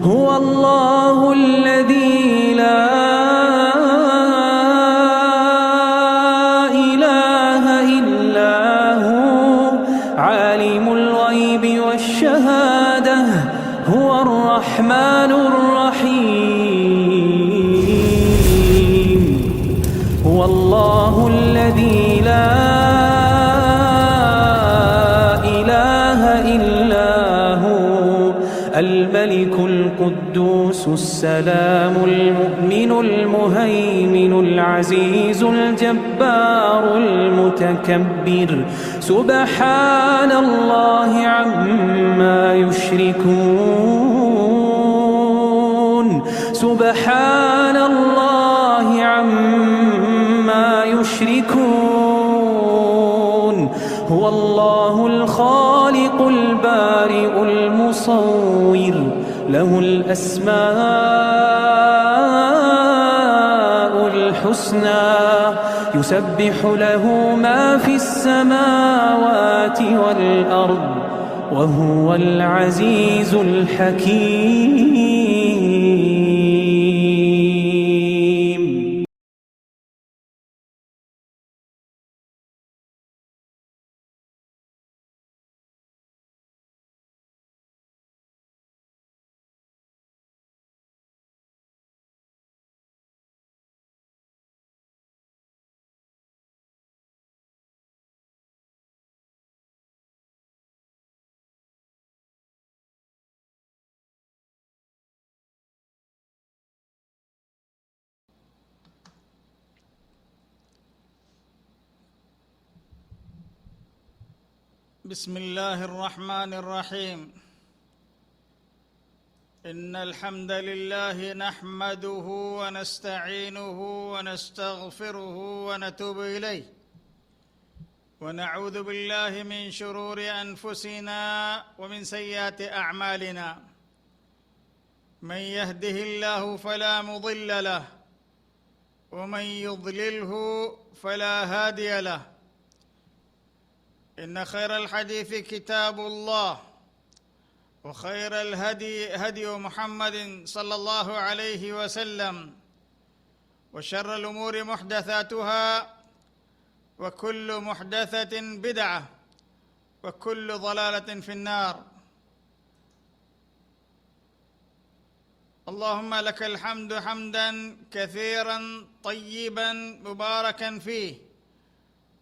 هو الله الذي لا إله إلا هو عالم الغيب والشهادة هو الرحمن الرحيم. هو الله الذي لا الملك القدوس السلام المؤمن المهيمن العزيز الجبار المتكبر سبحان الله عما يشركون. سبحان الله عما يشركون. هو الله الخالق البارئ المصور له الأسماء الحسنى يسبح له ما في السماوات والأرض وهو العزيز الحكيم. بسم الله الرحمن الرحيم. إن الحمد لله نحمده ونستعينه ونستغفره ونتوب إليه ونعوذ بالله من شرور أنفسنا ومن سيئات أعمالنا. من يهده الله فلا مضل له ومن يضلله فلا هادي له. إن خير الحديث كتاب الله وخير الهدي هدي محمد صلى الله عليه وسلم وشر الأمور محدثاتها وكل محدثة بدعة وكل ضلالة في النار. اللهم لك الحمد حمدا كثيرا طيبا مباركا فيه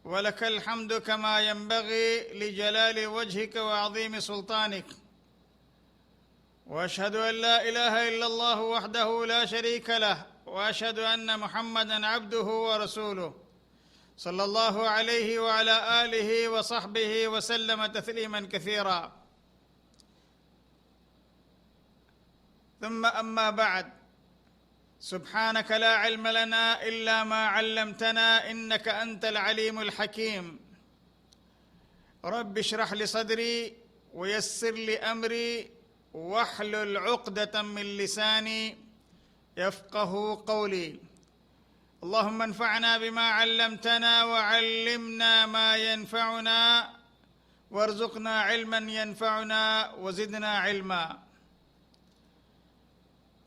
ولك الحمد كما ينبغي لجلال وجهك وعظيم سلطانك. وأشهد أن لا إله إلا الله وحده لا شريك له وأشهد أن محمدًا عبده ورسوله صلى الله عليه وعلى آله وصحبه وسلم تسليمًا كثيرا. ثم أما بعد، سبحانك لا علم لنا إلا ما علمتنا إنك أنت العليم الحكيم. رب اشرح لي صدري ويسر لي أمري واحلل عقدة من لساني يفقه قولي. اللهم انفعنا بما علمتنا وعلمنا ما ينفعنا وارزقنا علما ينفعنا وزدنا علما.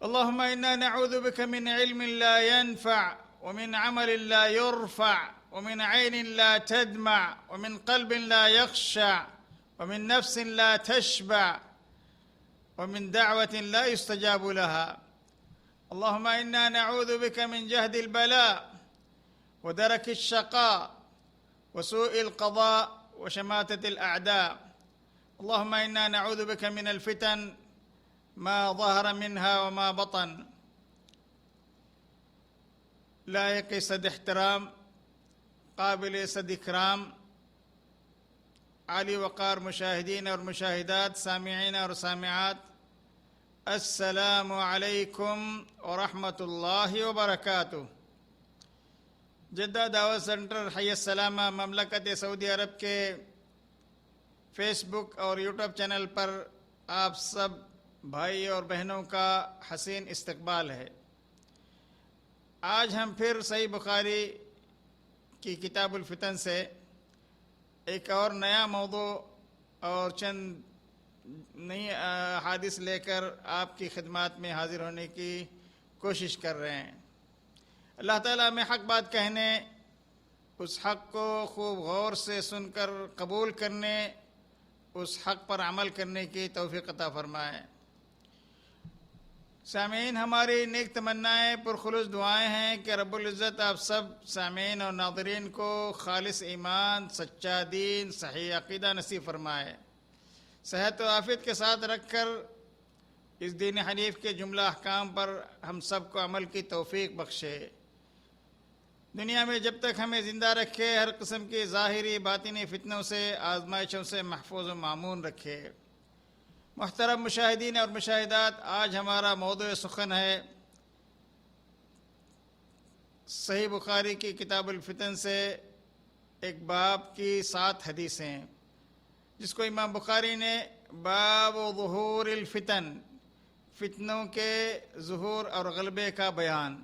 اللهم إنا نعوذ بك من علم لا ينفع ومن عمل لا يرفع ومن عين لا تدمع ومن قلب لا يخشع ومن نفس لا تشبع ومن دعوة لا يستجاب لها. اللهم إنا نعوذ بك من جهد البلاء ودرك الشقاء وسوء القضاء وشماتة الأعداء. اللهم إنا نعوذ بك من الفتن ما ظهر منها وما بطن. لائق صد احترام، قابل صد اکرام، عالی وقار مشاہدین اور مشاہدات، سامعین اور سامعات، السلام علیکم ورحمۃ اللہ وبرکاتہ۔ جدہ دعوت سینٹر حی السلامہ مملکت سعودی عرب کے فیس بک اور یوٹیوب چینل پر آپ سب بھائی اور بہنوں کا حسین استقبال ہے۔ آج ہم پھر صحیح بخاری کی کتاب الفتن سے ایک اور نیا موضوع اور چند نئی احادیث لے کر آپ کی خدمات میں حاضر ہونے کی کوشش کر رہے ہیں۔ اللہ تعالیٰ ہمیں حق بات کہنے، اس حق کو خوب غور سے سن کر قبول کرنے، اس حق پر عمل کرنے کی توفیق عطا فرمائے۔ سامعین، ہماری نیک تمنائیں پرخلوص دعائیں ہیں کہ رب العزت آپ سب سامعین اور ناظرین کو خالص ایمان، سچا دین، صحیح عقیدہ نصیب فرمائے، صحت و عافیت کے ساتھ رکھ کر اس دین حنیف کے جملہ احکام پر ہم سب کو عمل کی توفیق بخشے۔ دنیا میں جب تک ہمیں زندہ رکھے، ہر قسم کی ظاہری باطنی فتنوں سے، آزمائشوں سے محفوظ و معمون رکھے۔ محترم مشاہدین اور مشاہدات، آج ہمارا موضوع سخن ہے صحیح بخاری کی کتاب الفتن سے ایک باب کی 7 حدیثیں، جس کو امام بخاری نے باب ظہور الفتن، فتنوں کے ظہور اور غلبے کا بیان،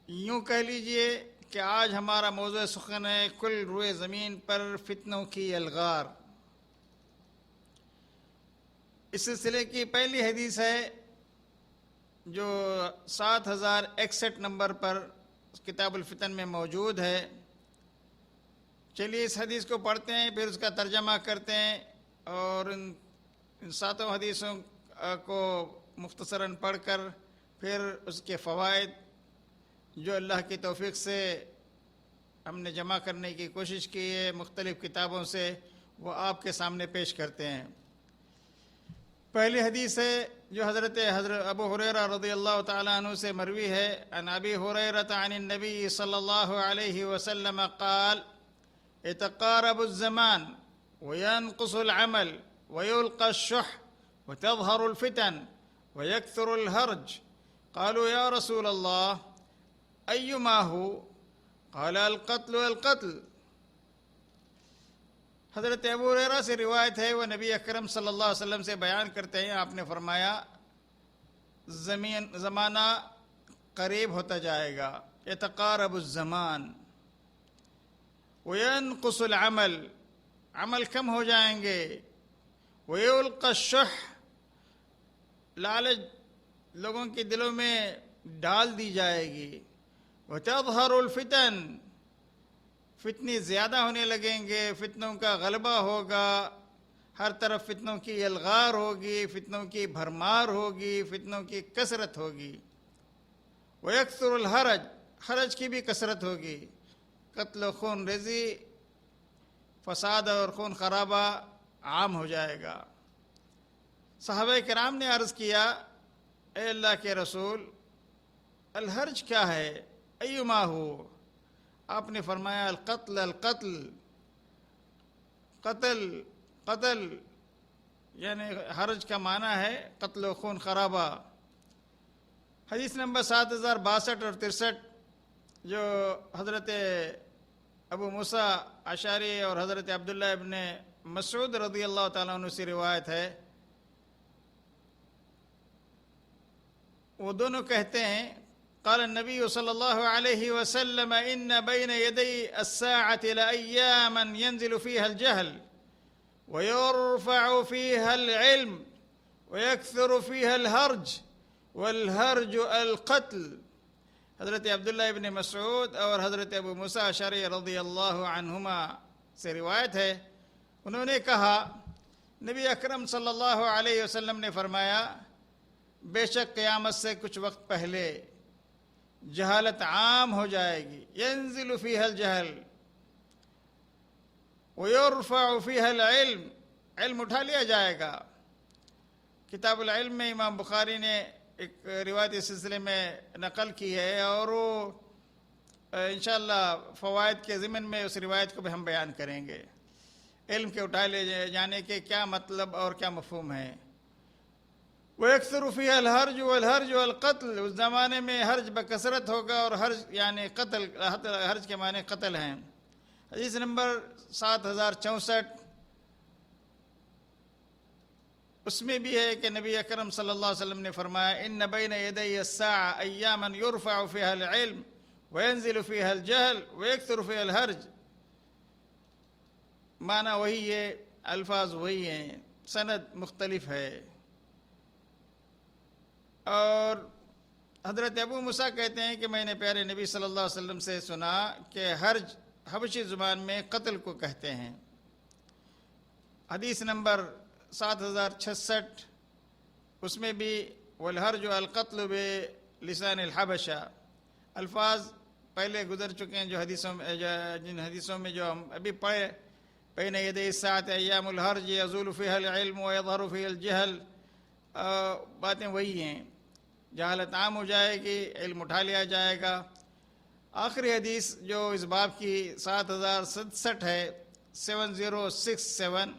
یوں کہہ لیجئے کہ آج ہمارا موضوع سخن ہے کل روئے زمین پر فتنوں کی الغار۔ اس سلسلے کی پہلی حدیث ہے جو 7061 نمبر پر کتاب الفتن میں موجود ہے۔ چلیے اس حدیث کو پڑھتے ہیں، پھر اس کا ترجمہ کرتے ہیں اور ان 7 حدیثوں کو مختصراً پڑھ کر پھر اس کے فوائد جو اللہ کی توفیق سے ہم نے جمع کرنے کی کوشش کی ہے مختلف کتابوں سے، وہ آپ کے سامنے پیش کرتے ہیں۔ پہلی حدیث ہے جو حضرت ابو ہریرہ رضی اللہ تعالیٰ عنہ سے مروی ہے۔ عن ابی ہریرہ عن النبی صلی اللہ علیہ وسلم قال يتقارب الزمان وينقص العمل ويلقى الشح وتظهر الفتن ويكثر الهرج قالوا يا رسول الله أيما هو؟ قال القتل حضرت ابو ہریرہ سے روایت ہے، وہ نبی اکرم صلی اللہ علیہ وسلم سے بیان کرتے ہیں، آپ نے فرمایا زمانہ قریب ہوتا جائے گا، يتقارب الزمان وينقص العمل، عمل کم ہو جائیں گے، ويلقى الشح، لالچ لوگوں کے دلوں میں ڈال دی جائے گی، وتظہر الفتن، فتنے زیادہ ہونے لگیں گے، فتنوں کا غلبہ ہوگا، ہر طرف فتنوں کی الغار ہوگی، فتنوں کی بھرمار ہوگی، فتنوں کی کثرت ہوگی، ویکثر الحرج، حرج کی بھی کثرت ہوگی، قتل و خون ریزی، فساد اور خون خرابہ عام ہو جائے گا۔ صحابہ کرام نے عرض کیا، اے اللہ کے رسول، الحرج کیا ہے؟ ایما ہو؟ آپ نے فرمایا القتل، قتل یعنی حرج کا معنی ہے قتل و خون خرابہ۔ حدیث نمبر 7062 اور 63 جو حضرت ابو موسیٰ اشعری اور حضرت عبداللہ ابن مسعود رضی اللہ تعالیٰ عنہ سے روایت ہے، وہ دونوں کہتے ہیں قال النبی صلی اللہ علیہ وسلم ان بین یدی الساعة لأیاما ينزل فيها الجهل ويرفع فيها العلم ويكثر فيها الهرج والهرج القتل۔ حضرت عبداللہ ابن مسعود اور حضرت ابو موسیٰ اشعری رضی اللہ عنہما سے روایت ہے، انہوں نے کہا نبی اکرم صلی اللہ علیہ وسلم نے فرمایا بے شک قیامت سے کچھ وقت پہلے جہالت عام ہو جائے گی، ینزل فیہا الجہل ویرفع فیہا العلم، علم اٹھا لیا جائے گا۔ کتاب العلم میں امام بخاری نے ایک روایت اس سلسلے میں نقل کی ہے اور وہ انشاءاللہ فوائد کے ضمن میں اس روایت کو بھی ہم بیان کریں گے، علم کے اٹھا لے جانے کے کیا مطلب اور کیا مفہوم ہے۔ وَيَكْثُرُ فِيهَا الْحَرْجُ وَالْحَرْجُ وَالْقَتْلُ، اس زمانے میں حرج بکثرت ہوگا، اور حرج یعنی قتل، حرج کے معنی قتل ہیں۔ حدیث نمبر 7064 اس میں بھی ہے کہ نبی اکرم صلی اللہ علیہ وسلم نے فرمایا ان بین یدی الساعة ایاما یرفع فیہا العلم وینزل فیہا الجہل ویکثر فیہا الحرج، معنی وہی ہے الفاظ وہی ہیں، سند مختلف ہے۔ اور حضرت ابو موسیٰ کہتے ہیں کہ میں نے پیارے نبی صلی اللہ علیہ وسلم سے سنا کہ حرج حبشی زبان میں قتل کو کہتے ہیں۔ حدیث نمبر 7066، اس میں بھی والحرج القتل بلسان الحبشہ، الفاظ پہلے گزر چکے ہیں جن حدیثوں میں جو ہم ابھی پڑھے، بین یدی الساعۃ ایام الحرج یزول فیہا العلم ویظہر فیہا الجہل، باتیں وہی ہیں، جہالت عام ہو جائے گی، علم اٹھا لیا جائے گا۔ آخری حدیث جو اس باب کی 7067 ہے، 7067،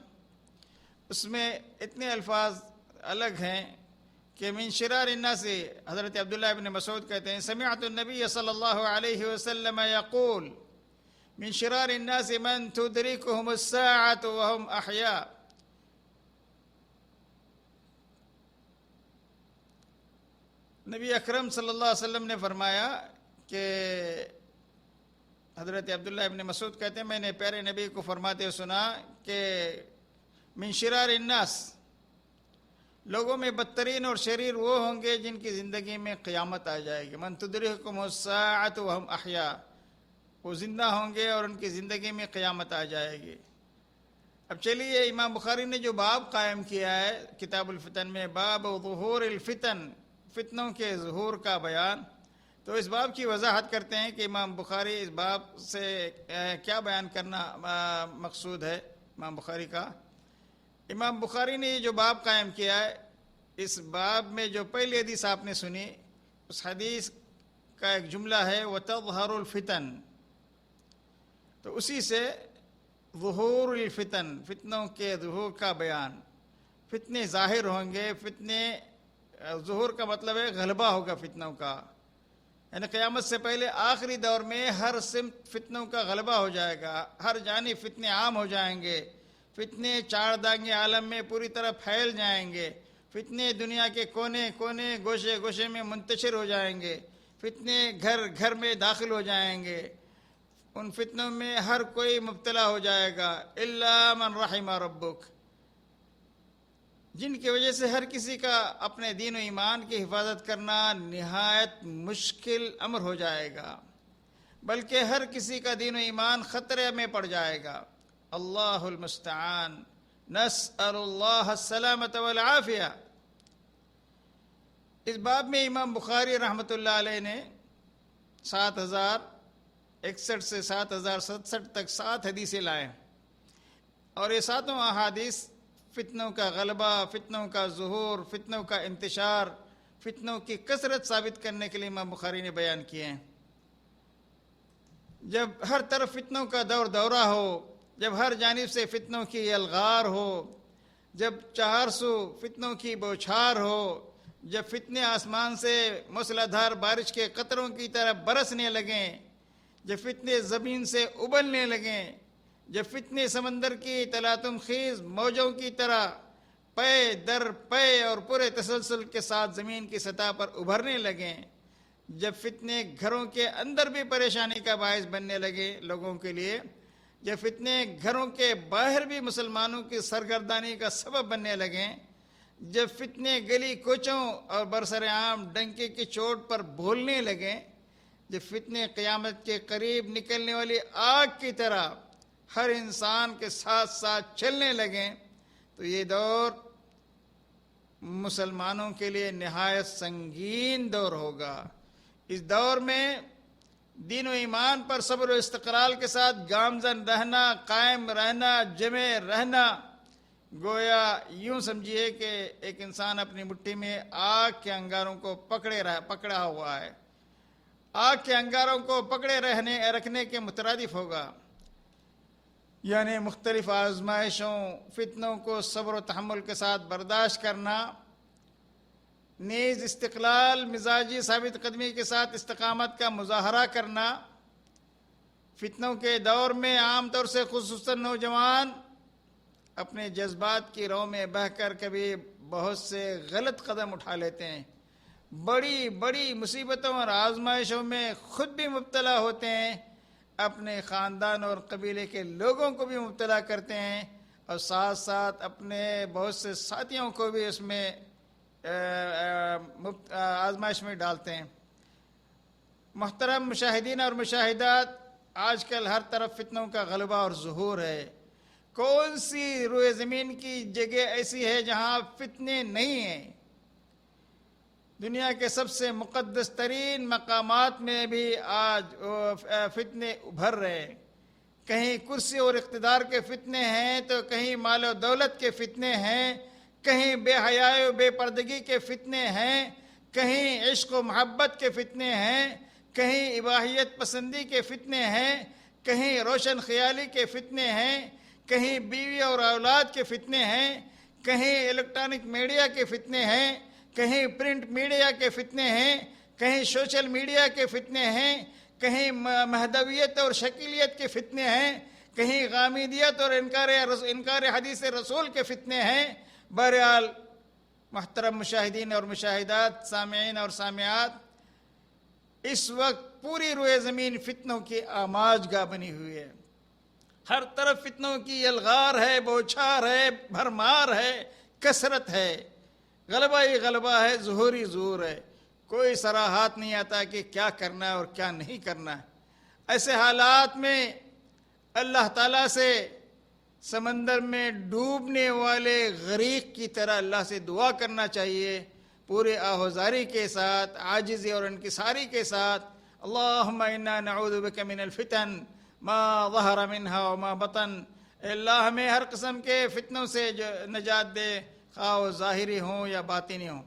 اس میں اتنے الفاظ الگ ہیں کہ من شرار الناس، حضرت عبداللہ ابن مسعود کہتے ہیں سمعت النبی صلی اللہ علیہ وسلم یقول من شرار الناس من تدرکهم الساعة وهم احیاء۔ نبی اکرم صلی اللہ علیہ وسلم نے فرمایا کہ حضرت عبداللہ ابن مسعود کہتے ہیں میں نے پیارے نبی کو فرماتے ہوئے سنا کہ من شرار الناس، لوگوں میں بدترین اور شریر وہ ہوں گے جن کی زندگی میں قیامت آ جائے گی۔ من تدرکهم الساعة وهم احیاء، وہ زندہ ہوں گے اور ان کی زندگی میں قیامت آ جائے گی۔ اب چلیے، امام بخاری نے جو باب قائم کیا ہے کتاب الفتن میں، باب ظہور الفتن، فتنوں کے ظہور کا بیان، تو اس باب کی وضاحت کرتے ہیں کہ امام بخاری اس باب سے کیا بیان کرنا مقصود ہے امام بخاری کا۔ امام بخاری نے یہ جو باب قائم کیا ہے، اس باب میں جو پہلی حدیث آپ نے سنی، اس حدیث کا ایک جملہ ہے وَتَظْهَرُ الْفِتَن، تو اسی سے ظہور الفتن، فتنوں کے ظہور کا بیان، فتنے ظاہر ہوں گے، فتنے، ظہور کا مطلب ہے غلبہ ہوگا فتنوں کا، یعنی قیامت سے پہلے آخری دور میں ہر سمت فتنوں کا غلبہ ہو جائے گا، ہر جانب فتنے عام ہو جائیں گے، فتنے چار دانگے عالم میں پوری طرح پھیل جائیں گے، فتنے دنیا کے کونے کونے گوشے گوشے میں منتشر ہو جائیں گے، فتنے گھر گھر میں داخل ہو جائیں گے، ان فتنوں میں ہر کوئی مبتلا ہو جائے گا الا من رحم ربک، جن کی وجہ سے ہر کسی کا اپنے دین و ایمان کی حفاظت کرنا نہایت مشکل امر ہو جائے گا، بلکہ ہر کسی کا دین و ایمان خطرے میں پڑ جائے گا۔ اللہ المستعان، نسأل اللہ السلامۃ والعافیہ۔ اس باب میں امام بخاری رحمۃ اللہ علیہ نے 7061 سے 7067 تک 7 حدیثیں لائے، اور یہ 7 احادیث فتنوں کا غلبہ، فتنوں کا ظہور، فتنوں کا انتشار، فتنوں کی کثرت ثابت کرنے کے لیے امام بخاری نے بیان کیے ہیں۔ جب ہر طرف فتنوں کا دورہ ہو، جب ہر جانب سے فتنوں کی الغار ہو، جب 400 فتنوں کی بوچھار ہو، جب فتنے آسمان سے موسلادھار بارش کے قطروں کی طرح برسنے لگیں، جب فتنے زمین سے ابلنے لگیں، جب فتنے سمندر کی تلاطم خیز موجوں کی طرح پے در پے اور پورے تسلسل کے ساتھ زمین کی سطح پر ابھرنے لگیں، جب فتنے گھروں کے اندر بھی پریشانی کا باعث بننے لگے لوگوں کے لیے، جب فتنے گھروں کے باہر بھی مسلمانوں کی سرگردانی کا سبب بننے لگیں، جب فتنے گلی کوچوں اور برسر عام ڈنکے کی چوٹ پر بھولنے لگیں، جب فتنے قیامت کے قریب نکلنے والی آگ کی طرح ہر انسان کے ساتھ ساتھ چلنے لگیں، تو یہ دور مسلمانوں کے لیے نہایت سنگین دور ہوگا۔ اس دور میں دین و ایمان پر صبر و استقلال کے ساتھ گامزن رہنا، قائم رہنا، جمع رہنا، گویا یوں سمجھیے کہ ایک انسان اپنی مٹھی میں آگ کے انگاروں کو پکڑا ہوا ہے، آگ کے انگاروں کو پکڑے رکھنے کے مترادف ہوگا، یعنی مختلف آزمائشوں، فتنوں کو صبر و تحمل کے ساتھ برداشت کرنا، نیز استقلال، مزاجی ثابت قدمی کے ساتھ استقامت کا مظاہرہ کرنا۔ فتنوں کے دور میں عام طور سے خصوصاً نوجوان اپنے جذبات کی رو میں بہہ کر کبھی بہت سے غلط قدم اٹھا لیتے ہیں، بڑی بڑی مصیبتوں اور آزمائشوں میں خود بھی مبتلا ہوتے ہیں، اپنے خاندان اور قبیلے کے لوگوں کو بھی مبتلا کرتے ہیں، اور ساتھ ساتھ اپنے بہت سے ساتھیوں کو بھی اس میں آزمائش میں ڈالتے ہیں۔ محترم مشاہدین اور مشاہدات، آج کل ہر طرف فتنوں کا غلبہ اور ظہور ہے۔ کون سی روئے زمین کی جگہ ایسی ہے جہاں فتنے نہیں ہیں؟ دنیا کے سب سے مقدس ترین مقامات میں بھی آج فتنے ابھر رہے ہیں۔ کہیں کرسی اور اقتدار کے فتنے ہیں تو کہیں مال و دولت کے فتنے ہیں، کہیں بے حیائی و بے پردگی کے فتنے ہیں، کہیں عشق و محبت کے فتنے ہیں، کہیں اباحیت پسندی کے فتنے ہیں، کہیں روشن خیالی کے فتنے ہیں، کہیں بیوی اور اولاد کے فتنے ہیں، کہیں الیکٹرانک میڈیا کے فتنے ہیں، کہیں پرنٹ میڈیا کے فتنے ہیں، کہیں سوشل میڈیا کے فتنے ہیں، کہیں مہدویت اور شکیلیت کے فتنے ہیں، کہیں غامیدیت اور انکار حدیث رسول کے فتنے ہیں۔ بہرحال محترم مشاہدین اور مشاہدات، سامعین اور سامعات، اس وقت پوری روئے زمین فتنوں کی آماج گاہ بنی ہوئی ہے۔ ہر طرف فتنوں کی یلغار ہے، بوچھار ہے، بھرمار ہے، کثرت ہے، غلبہ ہی غلبہ ہے، ظہور ہی ظہور ہے۔ کوئی صراحات نہیں آتا کہ کیا کرنا ہے اور کیا نہیں کرنا ہے۔ ایسے حالات میں اللہ تعالیٰ سے سمندر میں ڈوبنے والے غریق کی طرح اللہ سے دعا کرنا چاہیے، پورے آہوزاری کے ساتھ، عاجزی اور انکساری کے ساتھ۔ اللہم انا نعوذ بک من الفتن ما ظہر منہا وما بطن۔ اے اللہ ہمیں ہر قسم کے فتنوں سے نجات دے، خواہ وہ ظاہری ہوں یا باطنی ہوں۔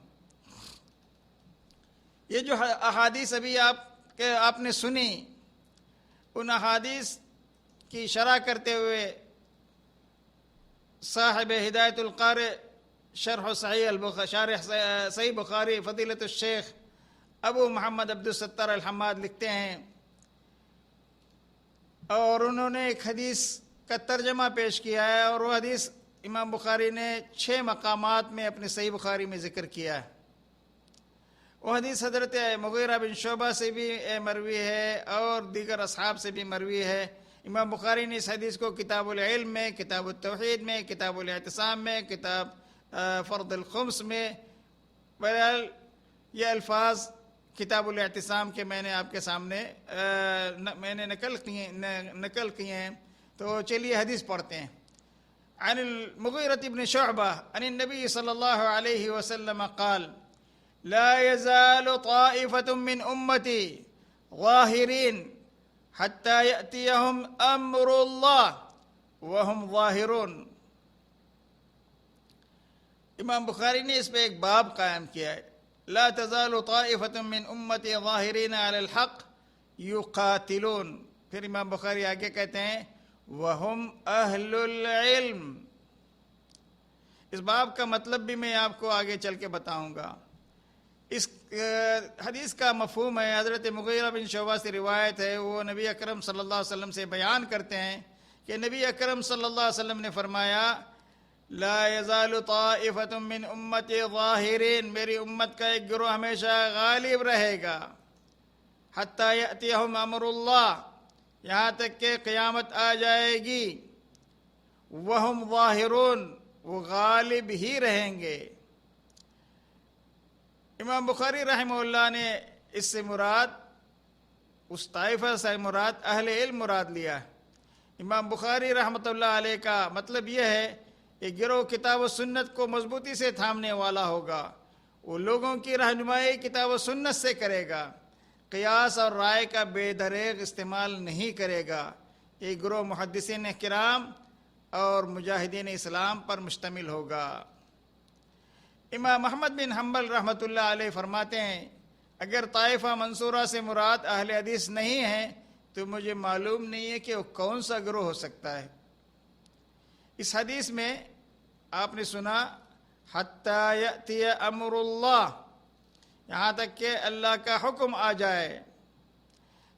یہ جو احادیث ابھی آپ نے سنی، ان احادیث کی شرح کرتے ہوئے صاحب ہدایت القارئ شرح صحیح بخاری فضیلت الشیخ ابو محمد عبدالستار الحماد لکھتے ہیں، اور انہوں نے ایک حدیث کا ترجمہ پیش کیا ہے، اور وہ حدیث امام بخاری نے 6 مقامات میں اپنے صحیح بخاری میں ذکر کیا ہے۔ وہ حدیث حضرت مغیرہ بن شعبہ سے بھی مروی ہے اور دیگر اصحاب سے بھی مروی ہے۔ امام بخاری نے اس حدیث کو کتاب العلم میں، کتاب التوحید میں، کتاب الاعتصام میں، کتاب فرض الخمس میں، بہرحال یہ الفاظ کتاب الاعتصام کے میں نے آپ کے سامنے میں نے نقل کیے ہیں، تو چلیے حدیث پڑھتے ہیں۔ عن المغیرة بن شعبہ عن النبی صلی اللہ علیہ وسلم قال لا يزال طائفة من امتی ظاہرین حتى يأتيهم امر اللہ وهم ظاہرون۔ امام بخاری نے اس پہ ایک باب قائم کیا ہے، لا تزال طائفة من امتی ظاہرین علی الحق یقاتلون۔ پھر امام بخاری آگے کہتے ہیں وَهُمْ أَهْلُ الْعِلْمِ۔ اس باب کا مطلب بھی میں آپ کو آگے چل کے بتاؤں گا۔ اس حدیث کا مفہوم ہے، حضرت مغیرہ بن شعبہ سے روایت ہے، وہ نبی اکرم صلی اللہ علیہ وسلم سے بیان کرتے ہیں کہ نبی اکرم صلی اللہ علیہ وسلم نے فرمایا لا يزال طائفة من امتی ظاہرین، میری امت کا ایک گروہ ہمیشہ غالب رہے گا، حتی یأتیہم امر اللہ، یہاں تک کہ قیامت آ جائے گی، وہم ظاہرون، وہ غالب ہی رہیں گے۔ امام بخاری رحمہ اللہ نے اس سے مراد، اس طائفہ سے مراد اہل علم مراد لیا۔ امام بخاری رحمۃ اللہ علیہ کا مطلب یہ ہے کہ گروہ کتاب و سنت کو مضبوطی سے تھامنے والا ہوگا، وہ لوگوں کی رہنمائی کتاب و سنت سے کرے گا، قیاس اور رائے کا بے دریغ استعمال نہیں کرے گا۔ یہ گروہ محدثین کرام اور مجاہدین اسلام پر مشتمل ہوگا۔ امام احمد بن حنبل رحمۃ اللہ علیہ فرماتے ہیں اگر طائفہ منصورہ سے مراد اہل حدیث نہیں ہے تو مجھے معلوم نہیں ہے کہ وہ کون سا گروہ ہو سکتا ہے۔ اس حدیث میں آپ نے سنا حتی یأتی امر اللہ، یہاں تک کہ اللہ کا حکم آ جائے،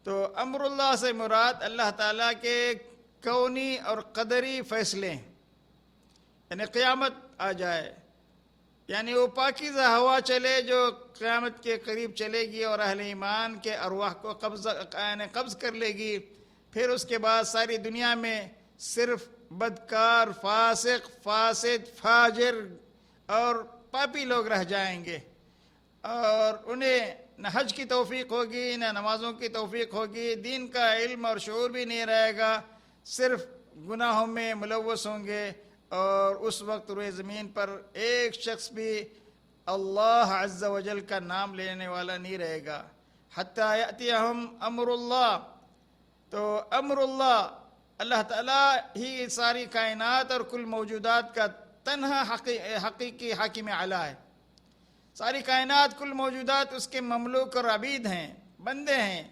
تو امر اللہ سے مراد اللہ تعالیٰ کے کونی اور قدری فیصلے، یعنی قیامت آ جائے، یعنی وہ پاکیزہ ہوا چلے جو قیامت کے قریب چلے گی اور اہل ایمان کے ارواح کو قبض کر لے گی، پھر اس کے بعد ساری دنیا میں صرف بدکار، فاسق، فاسد، فاجر اور پاپی لوگ رہ جائیں گے، اور انہیں نہ حج کی توفیق ہوگی، نہ نمازوں کی توفیق ہوگی، دین کا علم اور شعور بھی نہیں رہے گا، صرف گناہوں میں ملوث ہوں گے، اور اس وقت روئے زمین پر ایک شخص بھی اللہ عز و جل کا نام لینے والا نہیں رہے گا، حتیٰ یأتیہم امر اللہ۔ تو امر اللہ، اللہ تعالیٰ ہی ساری کائنات اور کل موجودات کا تنہا حقیقی حاکم اعلیٰ ہے۔ ساری کائنات، کل موجودات اس کے مملوک اور عبید ہیں، بندے ہیں،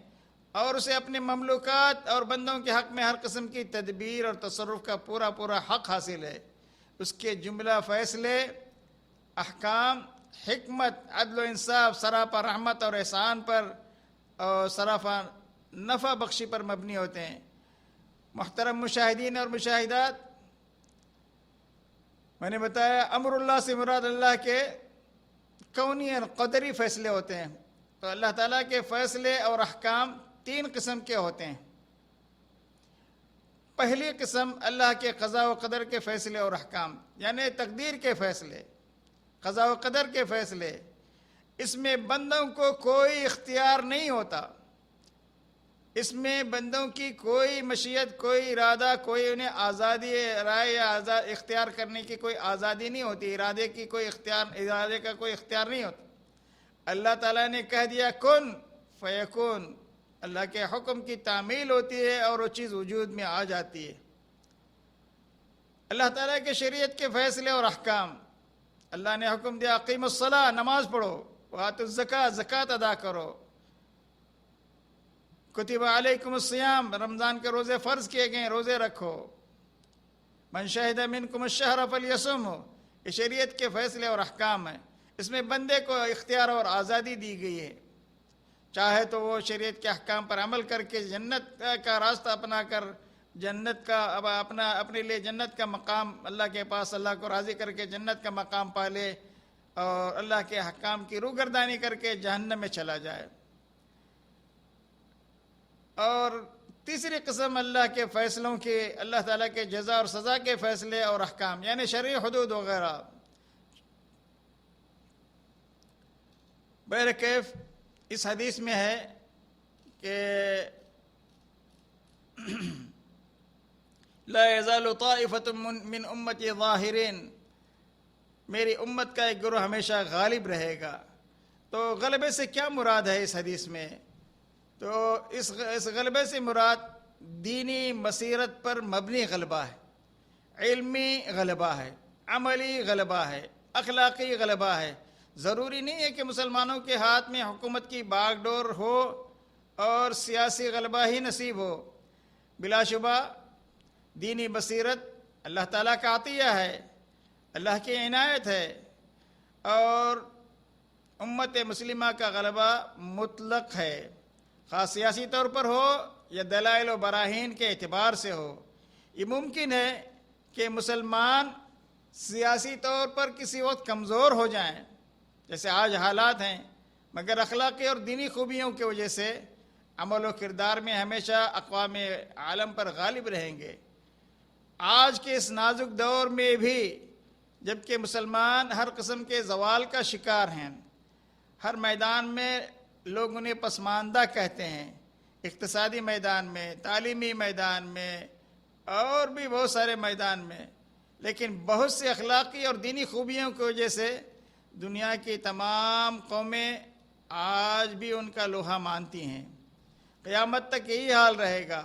اور اسے اپنے مملوکات اور بندوں کے حق میں ہر قسم کی تدبیر اور تصرف کا پورا پورا حق حاصل ہے۔ اس کے جملہ فیصلے، احکام، حکمت، عدل و انصاف سراپا رحمت اور احسان پر اور سراپا نفع بخشی پر مبنی ہوتے ہیں۔ محترم مشاہدین اور مشاہدات، میں نے بتایا امر اللہ سے مراد اللہ کے کونی اور قدری فیصلے ہوتے ہیں۔ تو اللہ تعالیٰ کے فیصلے اور احکام تین قسم کے ہوتے ہیں۔ پہلی قسم اللہ کے قضاء و قدر کے فیصلے اور احکام، یعنی تقدیر کے فیصلے، قضاء و قدر کے فیصلے۔ اس میں بندوں کو کوئی اختیار نہیں ہوتا، اس میں بندوں کی کوئی مشیت، کوئی ارادہ، کوئی انہیں آزادی رائے یا اختیار کرنے کی کوئی آزادی نہیں ہوتی، ارادے کا کوئی اختیار نہیں ہوتا۔ اللہ تعالیٰ نے کہہ دیا کن فیکون، اللہ کے حکم کی تعمیل ہوتی ہے اور وہ چیز وجود میں آ جاتی ہے۔ اللہ تعالیٰ کے شریعت کے فیصلے اور احکام، اللہ نے حکم دیا اقیموا الصلاۃ، نماز پڑھو، وآتوا الزکاۃ، زکوٰۃ ادا کرو، کتب علیکم الصیام، رمضان کے روزے فرض کیے گئے، روزے رکھو، من شہد منکم الشہر فلیصمہ، یہ شریعت کے فیصلے اور احکام ہیں۔ اس میں بندے کو اختیار اور آزادی دی گئی ہے، چاہے تو وہ شریعت کے احکام پر عمل کر کے جنت کا راستہ اپنا کر جنت کا اپنے لیے جنت کا مقام اللہ کے پاس، اللہ کو راضی کر کے جنت کا مقام پالے، اور اللہ کے احکام کی روگردانی کر کے جہنم میں چلا جائے۔ اور تیسری قسم اللہ کے فیصلوں کے، اللہ تعالیٰ کے جزا اور سزا کے فیصلے اور احکام، یعنی شرعی حدود وغیرہ۔ بہرکیف اس حدیث میں ہے کہ لا یزال طائفۃ من امتی ظاہرین، میری امت کا ایک گروہ ہمیشہ غالب رہے گا۔ تو غلبے سے کیا مراد ہے اس حدیث میں؟ تو اس غلبے سے مراد دینی بصیرت پر مبنی غلبہ ہے، علمی غلبہ ہے، عملی غلبہ ہے، اخلاقی غلبہ ہے۔ ضروری نہیں ہے کہ مسلمانوں کے ہاتھ میں حکومت کی باغ ڈور ہو اور سیاسی غلبہ ہی نصیب ہو۔ بلا شبہ دینی بصیرت اللہ تعالیٰ کا عطیہ ہے، اللہ کی عنایت ہے، اور امت مسلمہ کا غلبہ مطلق ہے، خاص سیاسی طور پر ہو یا دلائل و براہین کے اعتبار سے ہو۔ یہ ممکن ہے کہ مسلمان سیاسی طور پر کسی وقت کمزور ہو جائیں، جیسے آج حالات ہیں، مگر اخلاقی اور دینی خوبیوں کی وجہ سے عمل و کردار میں ہمیشہ اقوام عالم پر غالب رہیں گے۔ آج کے اس نازک دور میں بھی جبکہ مسلمان ہر قسم کے زوال کا شکار ہیں، ہر میدان میں لوگ انہیں پسماندہ کہتے ہیں، اقتصادی میدان میں، تعلیمی میدان میں، اور بھی بہت سارے میدان میں، لیکن بہت سی اخلاقی اور دینی خوبیوں کی وجہ سے دنیا کی تمام قومیں آج بھی ان کا لوہا مانتی ہیں۔ قیامت تک یہی حال رہے گا۔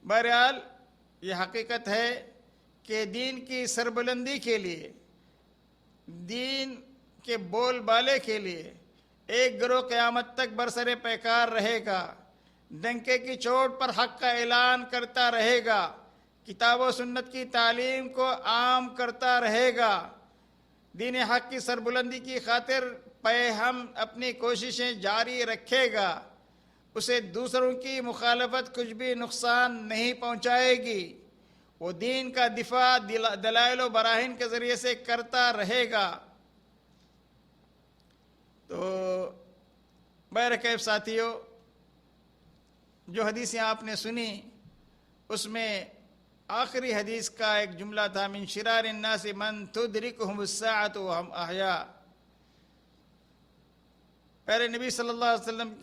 بہرحال یہ حقیقت ہے کہ دین کی سربلندی کے لیے، دین کے بول بالے کے لیے ایک گروہ قیامت تک برسر پیکار رہے گا، ڈنکے کی چوٹ پر حق کا اعلان کرتا رہے گا، کتاب و سنت کی تعلیم کو عام کرتا رہے گا، دین حق کی سربلندی کی خاطر ہم اپنی کوششیں جاری رکھے گا، اسے دوسروں کی مخالفت کچھ بھی نقصان نہیں پہنچائے گی، وہ دین کا دفاع دلائل و براہین کے ذریعے سے کرتا رہے گا۔ تو بہرکیف ساتھیو، جو حدیثیں آپ نے سنی اس میں آخری حدیث کا ایک جملہ تھا، من شرار الناس من تدرکہم الساعۃ وہم احیاء۔ پیارے نبی صلی اللہ علیہ وسلم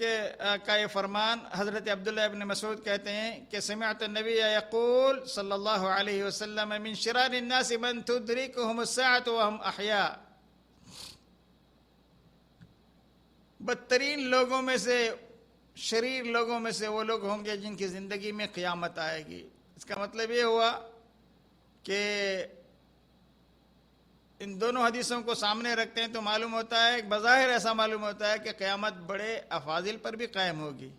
کا یہ فرمان حضرت عبداللہ ابن مسعود کہتے ہیں کہ سمعت النبی یقول صلی اللہ علیہ وسلم من شرار الناس من تدرکہم الساعۃ وہم احیاء۔ بدترین لوگوں میں سے، شریر لوگوں میں سے وہ لوگ ہوں گے جن کی زندگی میں قیامت آئے گی۔ اس کا مطلب یہ ہوا کہ ان دونوں حدیثوں کو سامنے رکھتے ہیں تو معلوم ہوتا ہے، بظاہر ایسا معلوم ہوتا ہے کہ قیامت بڑے افاضل پر بھی قائم ہوگی،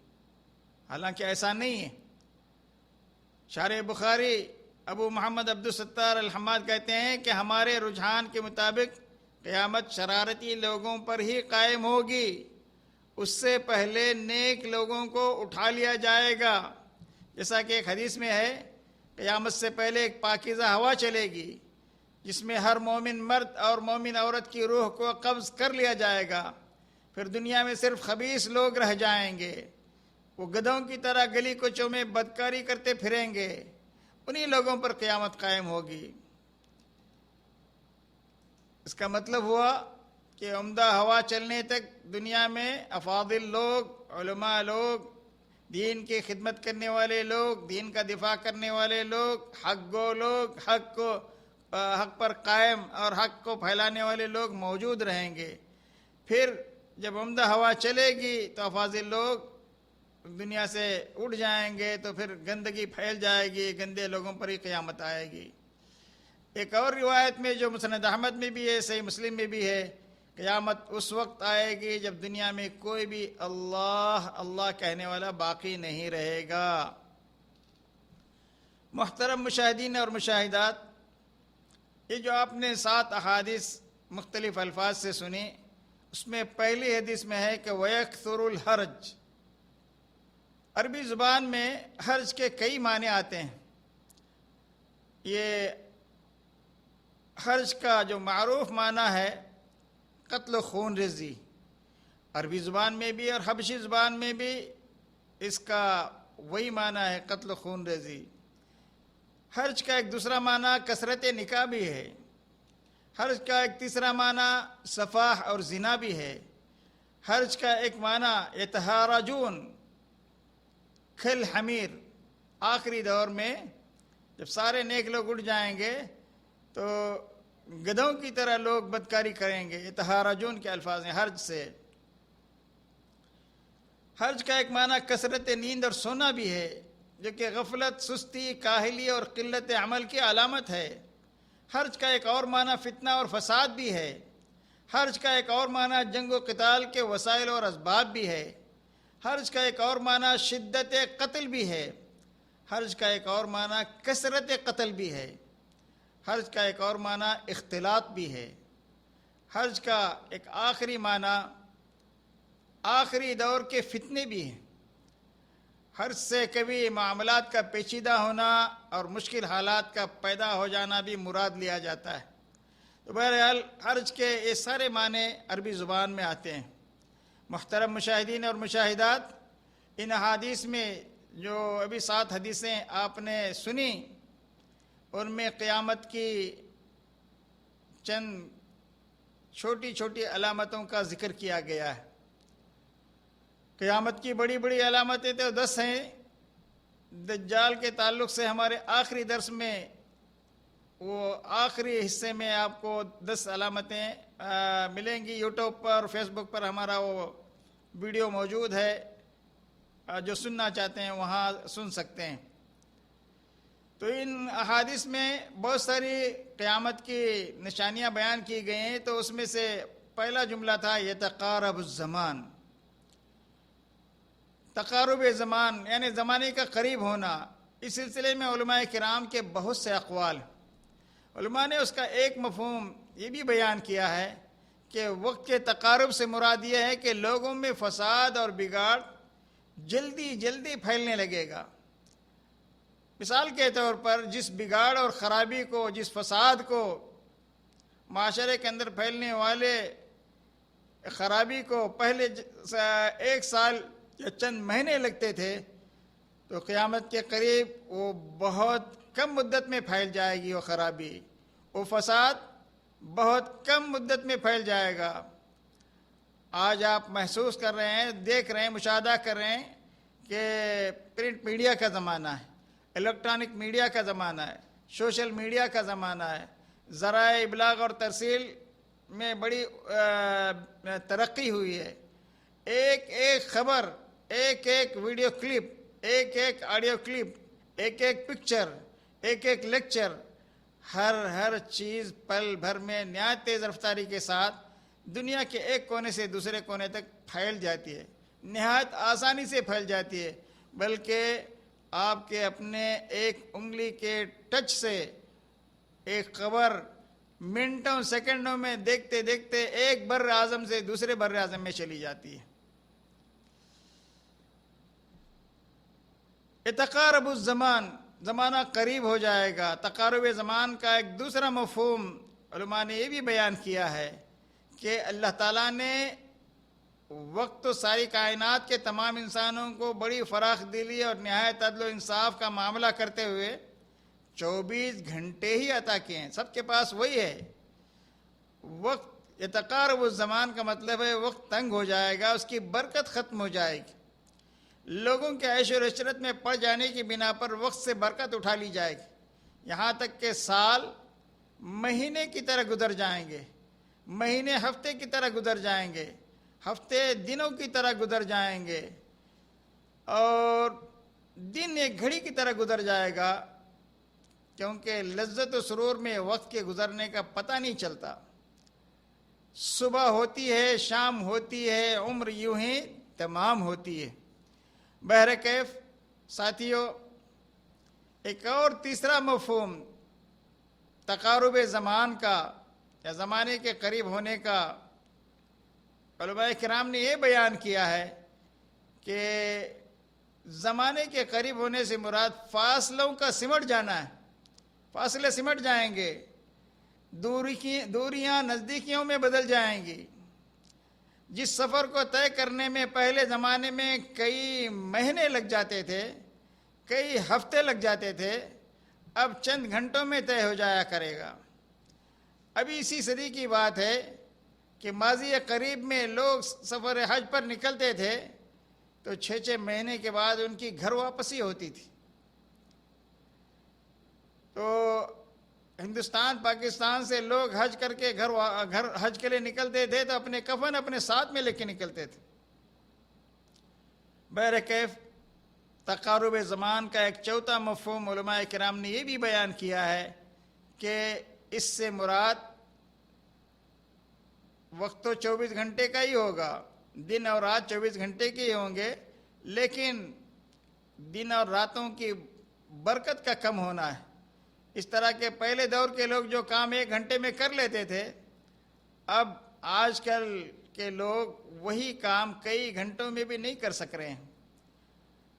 حالانکہ ایسا نہیں ہے۔ شارح بخاری ابو محمد عبدالستار الحماد کہتے ہیں کہ ہمارے رجحان کے مطابق قیامت شرارتی لوگوں پر ہی قائم ہوگی، اس سے پہلے نیک لوگوں کو اٹھا لیا جائے گا۔ جیسا کہ ایک حدیث میں ہے، قیامت سے پہلے ایک پاکیزہ ہوا چلے گی جس میں ہر مومن مرد اور مومن عورت کی روح کو قبض کر لیا جائے گا، پھر دنیا میں صرف خبیث لوگ رہ جائیں گے، وہ گدھوں کی طرح گلی کوچوں میں بدکاری کرتے پھریں گے، انہی لوگوں پر قیامت قائم ہوگی۔ اس کا مطلب ہوا کہ عمدہ ہوا چلنے تک دنیا میں افاضل لوگ، علماء لوگ، دین کی خدمت کرنے والے لوگ، دین کا دفاع کرنے والے لوگ، حق گو لوگ، حق پر قائم اور حق کو پھیلانے والے لوگ موجود رہیں گے۔ پھر جب عمدہ ہوا چلے گی تو افاضل لوگ دنیا سے اٹھ جائیں گے، تو پھر گندگی پھیل جائے گی، گندے لوگوں پر ہی قیامت آئے گی۔ ایک اور روایت میں جو مسند احمد میں بھی ہے، صحیح مسلم میں بھی ہے، قیامت اس وقت آئے گی جب دنیا میں کوئی بھی اللہ اللہ کہنے والا باقی نہیں رہے گا۔ محترم مشاہدین اور مشاہدات، یہ جو آپ نے 7 احادیث مختلف الفاظ سے سنی، اس میں پہلی حدیث میں ہے کہ وَيَكْثُرُ الْحَرْجِ۔ عربی زبان میں حرج کے کئی معنی آتے ہیں۔ یہ حرج کا جو معروف معنی ہے قتل و خون ریزی، عربی زبان میں بھی اور حبشی زبان میں بھی اس کا وہی معنی ہے، قتل و خون ریزی۔ حرج کا ایک دوسرا معنی کثرت نکاح بھی ہے۔ حرج کا ایک تیسرا معنی سفاح اور زنا بھی ہے۔ حرج کا ایک معنی یتحارجون، کھل حمیر، آخری دور میں جب سارے نیک لوگ اٹھ جائیں گے تو گدھوں کی طرح لوگ بدکاری کریں گے۔ یتحارجون کے الفاظ ہیں حرج سے۔ حرج کا ایک معنی کثرت نیند اور سونا بھی ہے، جو کہ غفلت، سستی، کاہلی اور قلت عمل کی علامت ہے۔ حرج کا ایک اور معنی فتنہ اور فساد بھی ہے۔ حرج کا ایک اور معنی جنگ و قتال کے وسائل اور اسباب بھی ہے۔ حرج کا ایک اور معنی شدت قتل بھی ہے۔ حرج کا ایک اور معنی کثرت قتل بھی ہے۔ حرج کا ایک اور معنی اختلاط بھی ہے۔ حرج کا ایک آخری معنی آخری دور کے فتنے بھی ہیں۔ حرج سے کبھی معاملات کا پیچیدہ ہونا اور مشکل حالات کا پیدا ہو جانا بھی مراد لیا جاتا ہے۔ تو بہرحال حرج کے یہ سارے معنی عربی زبان میں آتے ہیں۔ محترم مشاہدین اور مشاہدات، ان احادیث میں جو ابھی 7 حدیثیں آپ نے سنی، ان میں قیامت کی چند چھوٹی چھوٹی علامتوں کا ذکر کیا گیا ہے۔ قیامت کی بڑی بڑی علامتیں تو 10 ہیں۔ دجال کے تعلق سے ہمارے آخری درس میں، وہ آخری حصے میں آپ کو 10 علامتیں ملیں گی۔ یوٹیوب پر، فیس بک پر ہمارا وہ ویڈیو موجود ہے، جو سننا چاہتے ہیں وہاں سن سکتے ہیں۔ تو ان احادیث میں بہت ساری قیامت کی نشانیاں بیان کی گئی ہیں، تو اس میں سے پہلا جملہ تھا یتقارب الزمان۔ تقارب زمان یعنی زمانے کا قریب ہونا۔ اس سلسلے میں علماء کرام کے بہت سے اقوال، علماء نے اس کا ایک مفہوم یہ بھی بیان کیا ہے کہ وقت کے تقارب سے مراد یہ ہے کہ لوگوں میں فساد اور بگاڑ جلدی جلدی پھیلنے لگے گا۔ مثال کے طور پر جس بگاڑ اور خرابی کو، جس فساد کو، معاشرے کے اندر پھیلنے والے خرابی کو پہلے 1 سال یا چند مہینے لگتے تھے، تو قیامت کے قریب وہ بہت کم مدت میں پھیل جائے گی وہ خرابی، وہ فساد بہت کم مدت میں پھیل جائے گا۔ آج آپ محسوس کر رہے ہیں، دیکھ رہے ہیں، مشاہدہ کر رہے ہیں کہ پرنٹ میڈیا کا زمانہ ہے، الیکٹرانک میڈیا کا زمانہ ہے، سوشل میڈیا کا زمانہ ہے، ذرائع ابلاغ اور ترسیل میں بڑی ترقی ہوئی ہے۔ ایک ایک خبر، ایک ایک ویڈیو کلپ، ایک ایک آڈیو کلپ، ایک ایک پکچر، ایک ایک لیکچر، ہر چیز پل بھر میں نہایت تیز رفتاری کے ساتھ دنیا کے ایک کونے سے دوسرے کونے تک پھیل جاتی ہے، نہایت آسانی سے پھیل جاتی ہے، بلکہ آپ کے اپنے ایک انگلی کے ٹچ سے ایک خبر منٹوں سیکنڈوں میں دیکھتے دیکھتے ایک بر اعظم سے دوسرے بر اعظم میں چلی جاتی ہے۔ تقارب الزمان، زمانہ قریب ہو جائے گا۔ تقارب زمان کا ایک دوسرا مفہوم علماء نے یہ بھی بیان کیا ہے کہ اللہ تعالیٰ نے وقت تو ساری کائنات کے تمام انسانوں کو بڑی فراخ دلی اور نہایت عدل و انصاف کا معاملہ کرتے ہوئے 24 گھنٹے ہی عطا کیے ہیں، سب کے پاس وہی ہے۔ وقت تقارب الزمان کا مطلب ہے وقت تنگ ہو جائے گا، اس کی برکت ختم ہو جائے گی، لوگوں کے عیش و عشرت میں پڑ جانے کی بنا پر وقت سے برکت اٹھا لی جائے گی، یہاں تک کہ سال مہینے کی طرح گزر جائیں گے، مہینے ہفتے کی طرح گزر جائیں گے، ہفتے دنوں کی طرح گزر جائیں گے، اور دن ایک گھڑی کی طرح گزر جائے گا، کیونکہ لذت و سرور میں وقت کے گزرنے کا پتہ نہیں چلتا۔ صبح ہوتی ہے، شام ہوتی ہے، عمر یوں ہی تمام ہوتی ہے۔ بہرکیف ساتھیو، ایک اور تیسرا مفہوم تقارب زمان کا یا زمانے کے قریب ہونے کا علماء کرام نے یہ بیان کیا ہے کہ زمانے کے قریب ہونے سے مراد فاصلوں کا سمٹ جانا ہے، فاصلے سمٹ جائیں گے، دوریاں نزدیکیوں میں بدل جائیں گی۔ جس سفر کو طے کرنے میں پہلے زمانے میں کئی مہینے لگ جاتے تھے، کئی ہفتے لگ جاتے تھے، اب چند گھنٹوں میں طے ہو جایا کرے گا۔ ابھی اسی صدی کی بات ہے کہ ماضی قریب میں لوگ سفر حج پر نکلتے تھے تو 6 مہینے کے بعد ان کی گھر واپسی ہوتی تھی۔ تو ہندوستان پاکستان سے لوگ حج کر کے گھر حج کے لیے نکلتے تھے تو اپنے کفن اپنے ساتھ میں لے کے نکلتے تھے۔ بہرکیف تقارب زمان کا ایک چوتھا مفہوم علماء کرام نے یہ بھی بیان کیا ہے کہ اس سے مراد وقت تو 24 گھنٹے کا ہی ہوگا، دن اور رات 24 گھنٹے کے ہی ہوں گے، لیکن دن اور راتوں کی برکت کا کم ہونا ہے۔ اس طرح کے پہلے دور کے لوگ جو کام 1 گھنٹے میں کر لیتے تھے، اب آج کل کے لوگ وہی کام کئی گھنٹوں میں بھی نہیں کر سک رہے ہیں۔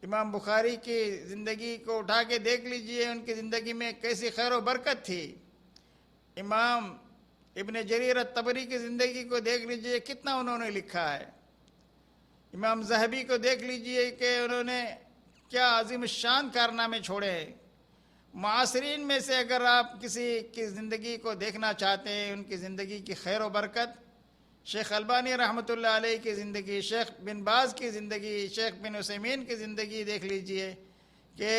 امام بخاری کی زندگی کو اٹھا کے دیکھ لیجئے، ان کی زندگی میں کیسی خیر و برکت تھی۔ امام ابن جریر الطبری کی زندگی کو دیکھ لیجئے، کتنا انہوں نے لکھا ہے۔ امام ذہبی کو دیکھ لیجئے کہ انہوں نے کیا عظیم الشان کارنامے چھوڑے ہیں۔ معاصرین میں سے اگر آپ کسی کی زندگی کو دیکھنا چاہتے ہیں، ان کی زندگی کی خیر و برکت، شیخ البانی رحمۃ اللہ علیہ کی زندگی، شیخ بن باز کی زندگی، شیخ بن عثیمین کی زندگی دیکھ لیجئے کہ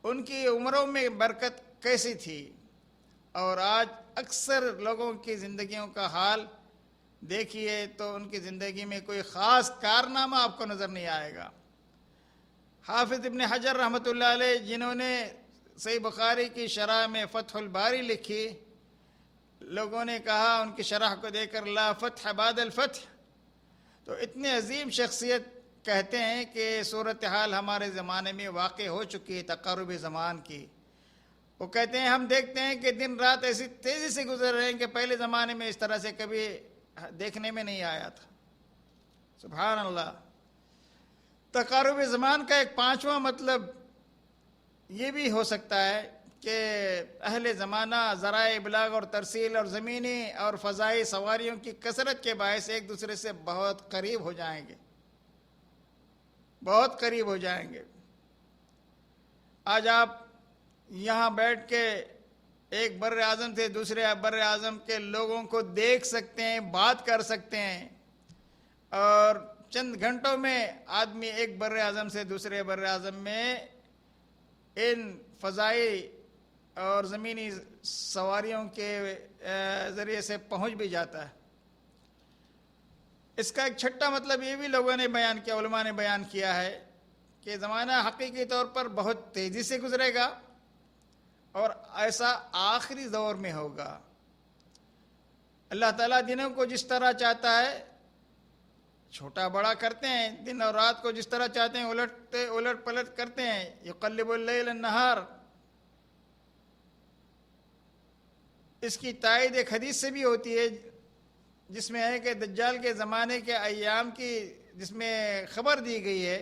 ان کی عمروں میں برکت کیسی تھی، اور آج اکثر لوگوں کی زندگیوں کا حال دیکھیے تو ان کی زندگی میں کوئی خاص کارنامہ آپ کو نظر نہیں آئے گا۔ حافظ ابن حجر رحمۃ اللہ علیہ، جنہوں نے صحیح بخاری کی شرح میں فتح الباری لکھی، لوگوں نے کہا ان کی شرح کو دیکھ کر لا فتح بعد الفتح، تو اتنے عظیم شخصیت کہتے ہیں کہ صورتحال ہمارے زمانے میں واقع ہو چکی ہے تقارب زمان کی۔ وہ کہتے ہیں ہم دیکھتے ہیں کہ دن رات ایسی تیزی سے گزر رہے ہیں کہ پہلے زمانے میں اس طرح سے کبھی دیکھنے میں نہیں آیا تھا۔ سبحان اللہ۔ تقارب زمان کا ایک پانچواں مطلب یہ بھی ہو سکتا ہے کہ اہل زمانہ ذرائع ابلاغ اور ترسیل اور زمینی اور فضائی سواریوں کی کثرت کے باعث ایک دوسرے سے بہت قریب ہو جائیں گے، بہت قریب ہو جائیں گے۔ آج آپ یہاں بیٹھ کے ایک بر اعظم سے دوسرے بر اعظم کے لوگوں کو دیکھ سکتے ہیں، بات کر سکتے ہیں، اور چند گھنٹوں میں آدمی ایک بر اعظم سے دوسرے بر اعظم میں ان فضائی اور زمینی سواریوں کے ذریعے سے پہنچ بھی جاتا ہے۔ اس کا ایک چھٹا مطلب یہ بھی لوگوں نے بیان کیا، علماء نے بیان کیا ہے کہ زمانہ حقیقی طور پر بہت تیزی سے گزرے گا، اور ایسا آخری دور میں ہوگا۔ اللہ تعالیٰ دنوں کو جس طرح چاہتا ہے چھوٹا بڑا کرتے ہیں، دن اور رات کو جس طرح چاہتے ہیں الٹ پلٹ کرتے ہیں۔ یقلب اللیل النہار، اس کی تائید ایک حدیث سے بھی ہوتی ہے جس میں ہے کہ دجال کے زمانے کے ایام کی، جس میں خبر دی گئی ہے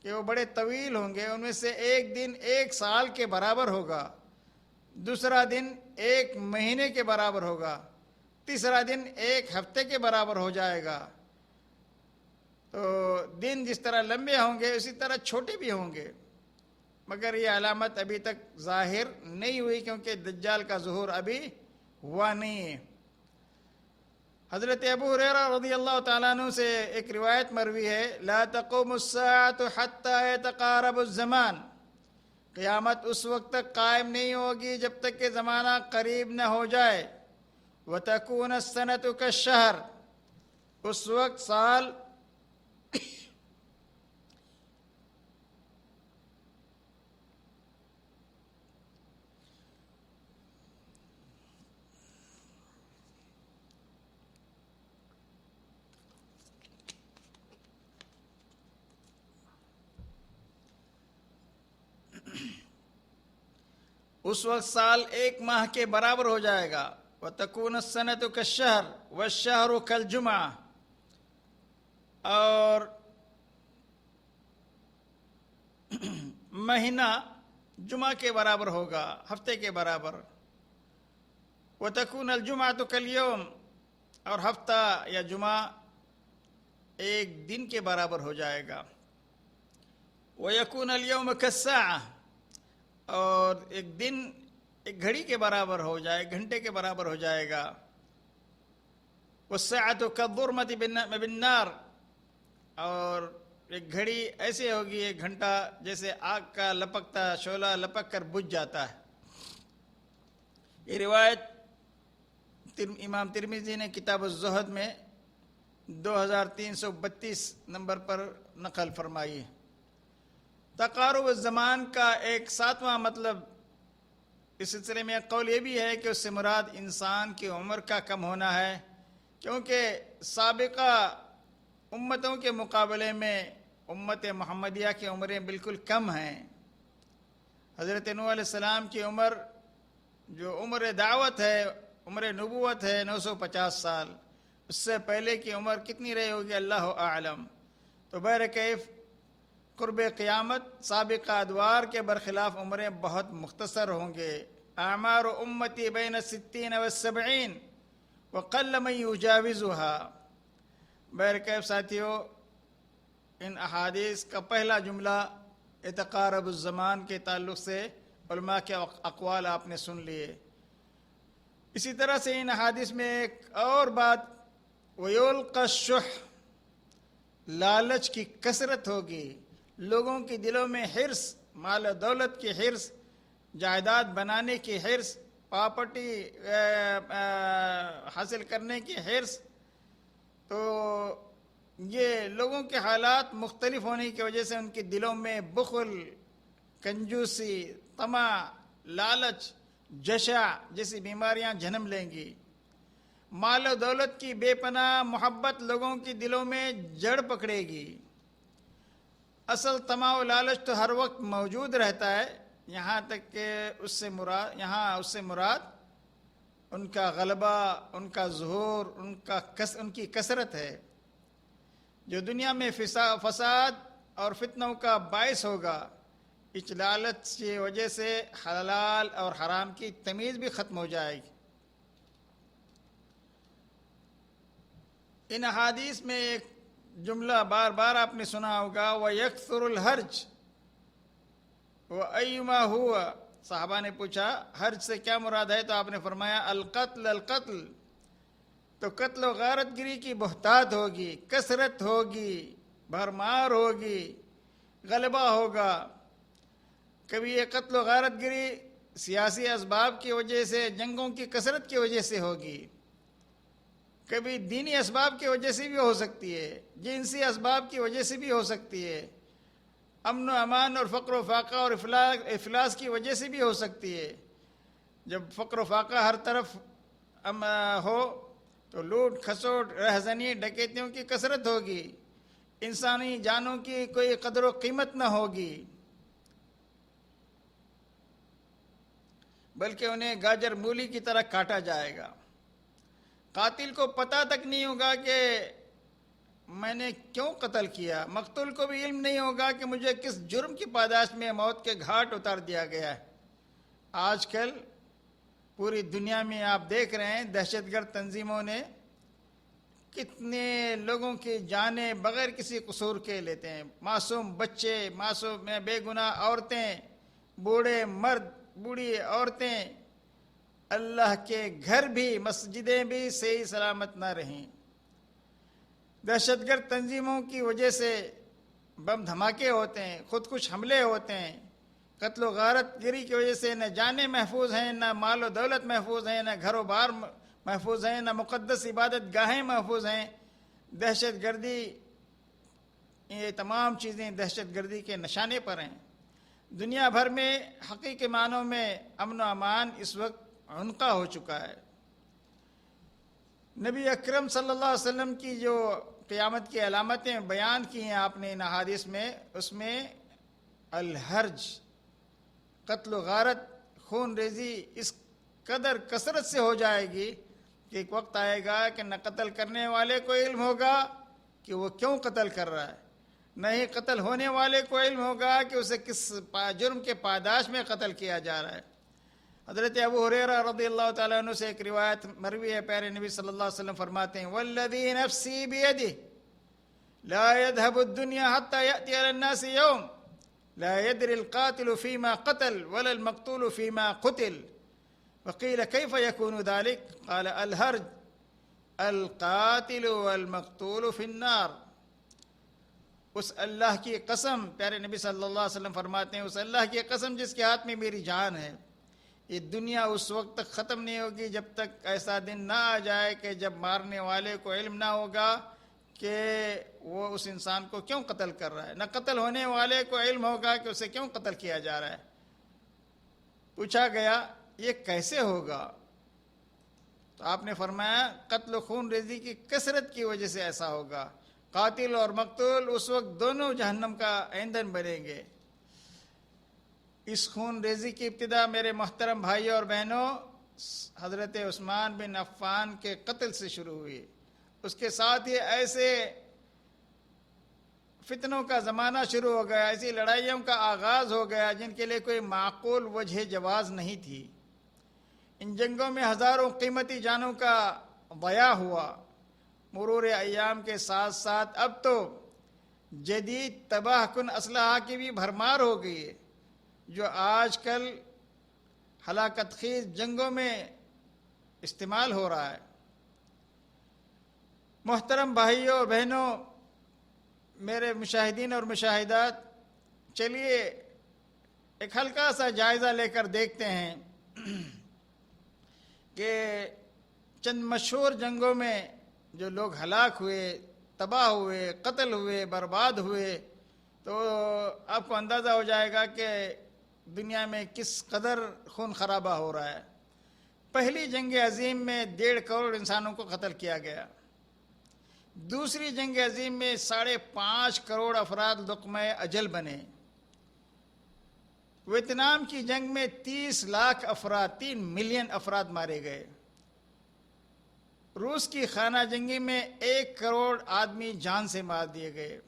کہ وہ بڑے طویل ہوں گے، ان میں سے ایک دن 1 سال کے برابر ہوگا، دوسرا دن 1 مہینے کے برابر ہوگا، تیسرا دن 1 ہفتے کے برابر ہو جائے گا۔ تو دن جس طرح لمبے ہوں گے اسی طرح چھوٹے بھی ہوں گے، مگر یہ علامت ابھی تک ظاہر نہیں ہوئی کیونکہ دجال کا ظہور ابھی ہوا نہیں ہے۔ حضرت ابو ہریرہ رضی اللہ تعالیٰ عنہ سے ایک روایت مروی ہے، لا تقوم الساعة حتى يتقارب الزمان، قیامت اس وقت تک قائم نہیں ہوگی جب تک کہ زمانہ قریب نہ ہو جائے۔ وتكون السنة كالشهر، اس وقت سال اس وقت سال 1 ماہ کے برابر ہو جائے گا۔ وَتَكُونَ السَّنَةُ كَالشَّهْرِ وَالشَّهْرُ كَالْجُمْعَةِ، اور مہینہ جمعہ کے برابر ہوگا، ہفتے کے برابر۔ وَتَكُونَ الْجُمْعَةُ كَالْيَوْمِ، اور ہفتہ یا جمعہ 1 دن کے برابر ہو جائے گا۔ وَيَكُونَ الْيَوْمَ كَالسَّاعَةِ، اور ایک دن ایک گھڑی کے برابر ہو جائے، گھنٹے کے برابر ہو جائے گا۔ وَالسَّاعَةُ كَالظُّلْمَةِ بِالنَّارِ، اور ایک گھڑی ایسے ہوگی، ایک گھنٹہ جیسے آگ کا لپکتا شعلہ لپک کر بجھ جاتا ہے۔ یہ روایت امام ترمذی نے کتاب الزہد میں 2332 نمبر پر نقل فرمائی ہے۔ تقارب الزمان کا ایک 7واں مطلب اس سلسلے میں ایک قول یہ بھی ہے کہ اس سے مراد انسان کی عمر کا کم ہونا ہے، کیونکہ سابقہ امتوں کے مقابلے میں امت محمدیہ کی عمریں بالکل کم ہیں۔ حضرت نوح علیہ السلام کی عمر جو عمر دعوت ہے، عمر نبوت ہے، 950 سال۔ اس سے پہلے کی عمر کتنی رہی ہوگی اللہ اعلم۔ تو بہرکیف قرب قیامت سابقہ ادوار کے برخلاف عمریں بہت مختصر ہوں گے۔ اعمار امتی بین 60 و 70 وقل من یجاوزها۔ بہرکیف ساتھیو، ان احادیث کا پہلا جملہ اتقارب الزمان کے تعلق سے علماء کے اقوال آپ نے سن لیے۔ اسی طرح سے ان احادیث میں ایک اور بات، وَيُلْقَى الشُّحَّ، لالچ کی کثرت ہوگی، لوگوں کے دلوں میں حرص، مال و دولت کی حرص، جائیداد بنانے کی حرص، پراپرٹی حاصل کرنے کی حرص۔ تو یہ لوگوں کے حالات مختلف ہونے کی وجہ سے ان کے دلوں میں بخل، کنجوسی، طمع، لالچ، جشع جیسی بیماریاں جنم لیں گی۔ مال و دولت کی بے پناہ محبت لوگوں کے دلوں میں جڑ پکڑے گی۔ اصل طمع و لالچ تو ہر وقت موجود رہتا ہے، یہاں تک کہ اس سے مراد ان کا غلبہ، ان کا ظہور، ان کی کثرت ہے، جو دنیا میں فساد اور فتنوں کا باعث ہوگا۔ اس لالچ کی وجہ سے حلال اور حرام کی تمیز بھی ختم ہو جائے گی۔ ان احادیث میں ایک جملہ بار بار آپ نے سنا ہوگا، وَيَكْثُرُ الْحَرْجِ، وَأَيُّمَا ہوا، صحابہ نے پوچھا حرج سے کیا مراد ہے؟ تو آپ نے فرمایا القتل القتل، تو قتل و غارت گری کی بہتات ہوگی، کثرت ہوگی، بھرمار ہوگی، غلبہ ہوگا۔ کبھی یہ قتل و غارت گری سیاسی اسباب کی وجہ سے، جنگوں کی کثرت کی وجہ سے ہوگی، کبھی دینی اسباب کی وجہ سے بھی ہو سکتی ہے، جنسی اسباب کی وجہ سے بھی ہو سکتی ہے، امن و امان اور فقر و فاقہ اور افلاس کی وجہ سے بھی ہو سکتی ہے۔ جب فقر و فاقہ ہر طرف ہو تو لوٹ کھسوٹ، رہزنی، ڈکیتیوں کی کثرت ہوگی، انسانی جانوں کی کوئی قدر و قیمت نہ ہوگی، بلکہ انہیں گاجر مولی کی طرح کاٹا جائے گا۔ قاتل کو پتہ تک نہیں ہوگا کہ میں نے کیوں قتل کیا، مقتول کو بھی علم نہیں ہوگا کہ مجھے کس جرم کی پاداش میں موت کے گھاٹ اتار دیا گیا ہے۔ آج کل پوری دنیا میں آپ دیکھ رہے ہیں دہشت گرد تنظیموں نے کتنے لوگوں کی جانیں بغیر کسی قصور کے لیتے ہیں، معصوم بچے، معصوم بے گناہ عورتیں، بوڑھے مرد، بوڑھی عورتیں، اللہ کے گھر بھی، مسجدیں بھی صحیح سلامت نہ رہیں۔ دہشت گرد تنظیموں کی وجہ سے بم دھماکے ہوتے ہیں، خودکش حملے ہوتے ہیں، قتل و غارت گری کی وجہ سے نہ جانیں محفوظ ہیں، نہ مال و دولت محفوظ ہیں، نہ گھر و بار محفوظ ہیں، نہ مقدس عبادت گاہیں محفوظ ہیں۔ دہشت گردی، یہ تمام چیزیں دہشت گردی کے نشانے پر ہیں۔ دنیا بھر میں حقیقی معنوں میں امن و امان اس وقت عنقا ہو چکا ہے۔ نبی اکرم صلی اللہ علیہ وسلم کی جو قیامت کی علامتیں بیان کی ہیں آپ نے ان احادیث میں، اس میں الحرج، قتل و غارت، خون ریزی اس قدر کثرت سے ہو جائے گی کہ ایک وقت آئے گا کہ نہ قتل کرنے والے کو علم ہوگا کہ وہ کیوں قتل کر رہا ہے، نہ ہی قتل ہونے والے کو علم ہوگا کہ اسے کس جرم کے پاداش میں قتل کیا جا رہا ہے۔ حضرت ابو ہریرہ رضی اللہ تعالیٰ عنہ سے ایک روایت مروی ہے، پیارے نبی صلی اللہ علیہ وسلم فرماتے ہیں والذی نفسی بیدہ لا يذهب الدنيا حتى يأتي على الناس يوم لا يدري القاتل فيما قتل ولا المقتول فيما قتل وقيل كيف يكون ذلك قال الهرج القاتل والمقتول في النار۔ اس اللہ کی قسم، پیارے نبی صلی اللہ علیہ وسلم فرماتے ہیں اس اللہ کی قسم جس کے ہاتھ میں میری جان ہے، یہ دنیا اس وقت تک ختم نہیں ہوگی جب تک ایسا دن نہ آ جائے کہ جب مارنے والے کو علم نہ ہوگا کہ وہ اس انسان کو کیوں قتل کر رہا ہے، نہ قتل ہونے والے کو علم ہوگا کہ اسے کیوں قتل کیا جا رہا ہے۔ پوچھا گیا یہ کیسے ہوگا؟ تو آپ نے فرمایا قتل و خون ریزی کی کثرت کی وجہ سے ایسا ہوگا۔ قاتل اور مقتول اس وقت دونوں جہنم کا ایندھن بنیں گے۔ اس خون ریزی کی ابتدا میرے محترم بھائیوں اور بہنوں حضرت عثمان بن عفان کے قتل سے شروع ہوئی، اس کے ساتھ ہی ایسے فتنوں کا زمانہ شروع ہو گیا، ایسی لڑائیوں کا آغاز ہو گیا جن کے لیے کوئی معقول وجہ جواز نہیں تھی۔ ان جنگوں میں ہزاروں قیمتی جانوں کا ضیاع ہوا۔ مرور ایام کے ساتھ ساتھ اب تو جدید تباہ کن اسلحہ کی بھی بھرمار ہو گئی ہے جو آج کل ہلاکت خیز جنگوں میں استعمال ہو رہا ہے۔ محترم بھائیوں اور بہنوں، میرے مشاہدین اور مشاہدات، چلیے ایک ہلکا سا جائزہ لے کر دیکھتے ہیں کہ چند مشہور جنگوں میں جو لوگ ہلاک ہوئے، تباہ ہوئے، قتل ہوئے، برباد ہوئے، تو آپ کو اندازہ ہو جائے گا کہ دنیا میں کس قدر خون خرابہ ہو رہا ہے۔ پہلی جنگ عظیم میں 1.5 کروڑ انسانوں کو قتل کیا گیا۔ دوسری جنگ عظیم میں 5.5 کروڑ افراد لقمہ اجل بنے۔ ویتنام کی جنگ میں 30 لاکھ افراد، 3 ملین افراد مارے گئے۔ روس کی خانہ جنگی میں 1 کروڑ آدمی جان سے مار دیے گئے۔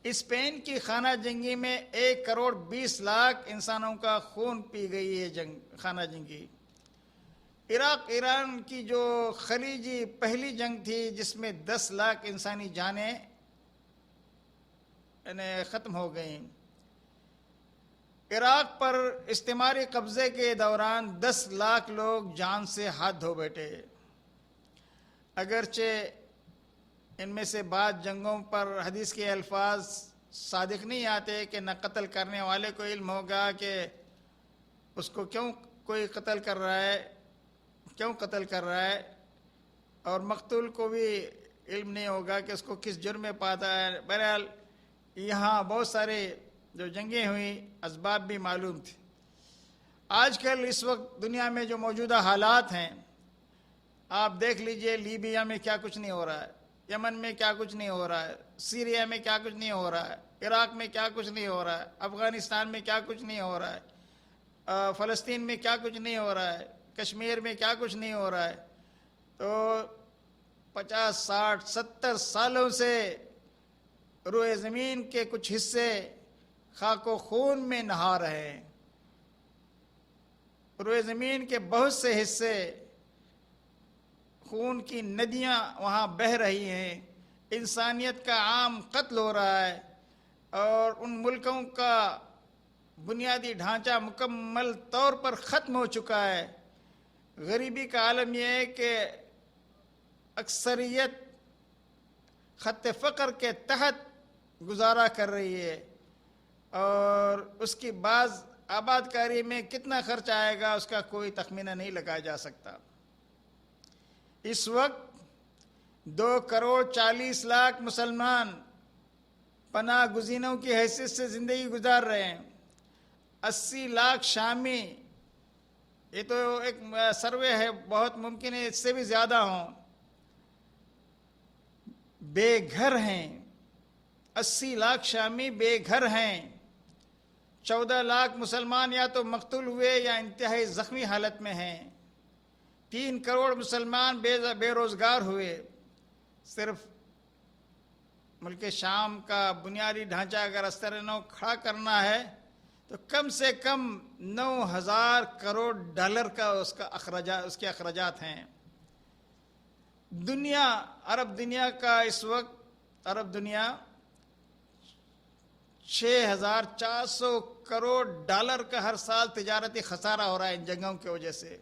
اسپین کی خانہ جنگی میں 1 کروڑ 20 لاکھ انسانوں کا خون پی گئی ہے خانہ جنگی۔ عراق ایران کی جو خلیجی پہلی جنگ تھی جس میں 10 لاکھ انسانی جانیں ختم ہو گئیں۔ عراق پر استعماری قبضے کے دوران 10 لاکھ لوگ جان سے ہاتھ دھو بیٹھے۔ اگرچہ ان میں سے بعض جنگوں پر حدیث کے الفاظ صادق نہیں آتے کہ نہ قتل کرنے والے کو علم ہوگا کہ اس کو کیوں کوئی قتل کر رہا ہے، اور مقتول کو بھی علم نہیں ہوگا کہ اس کو کس جرم میں پاتا ہے۔ بہرحال یہاں بہت سارے جو جنگیں ہوئیں اسباب بھی معلوم تھے۔ آج کل اس وقت دنیا میں جو موجودہ حالات ہیں، آپ دیکھ لیجئے لیبیا میں کیا کچھ نہیں ہو رہا ہے، یمن میں کیا کچھ نہیں ہو رہا ہے، سیریا میں کیا کچھ نہیں ہو رہا ہے، عراق میں کیا کچھ نہیں ہو رہا ہے، افغانستان میں کیا کچھ نہیں ہو رہا ہے، فلسطین میں کیا کچھ نہیں ہو رہا ہے، کشمیر میں کیا کچھ نہیں ہو رہا ہے۔ تو 50 60 70 سالوں سے روئے زمین کے کچھ حصے خاک و خون میں نہا رہے ہیں۔ روئے زمین کے بہت سے حصے خون کی ندیاں وہاں بہہ رہی ہیں، انسانیت کا عام قتل ہو رہا ہے، اور ان ملکوں کا بنیادی ڈھانچہ مکمل طور پر ختم ہو چکا ہے۔ غریبی کا عالم یہ ہے کہ اکثریت خط فقر کے تحت گزارا کر رہی ہے، اور اس کی بعض آباد کاری میں کتنا خرچ آئے گا اس کا کوئی تخمینہ نہیں لگایا جا سکتا۔ اس وقت 2,40,00,000 مسلمان پناہ گزینوں کی حیثیت سے زندگی گزار رہے ہیں۔ 80 لاکھ شامی، یہ تو ایک سروے ہے، بہت ممکن ہے اس سے بھی زیادہ ہوں، بے گھر ہیں۔ 80 لاکھ شامی بے گھر ہیں۔ 14 لاکھ مسلمان یا تو مقتول ہوئے یا انتہائی زخمی حالت میں ہیں۔ 3 کروڑ مسلمان بے روزگار ہوئے۔ صرف ملک شام کا بنیادی ڈھانچہ اگر استرنو کھڑا کرنا ہے تو کم سے کم 9,000 کروڑ ڈالر کا اس کے اخراجات ہیں۔ عرب دنیا کا اس وقت عرب دنیا 6,400 کروڑ ڈالر کا ہر سال تجارتی خسارہ ہو رہا ہے ان جنگوں کی وجہ سے۔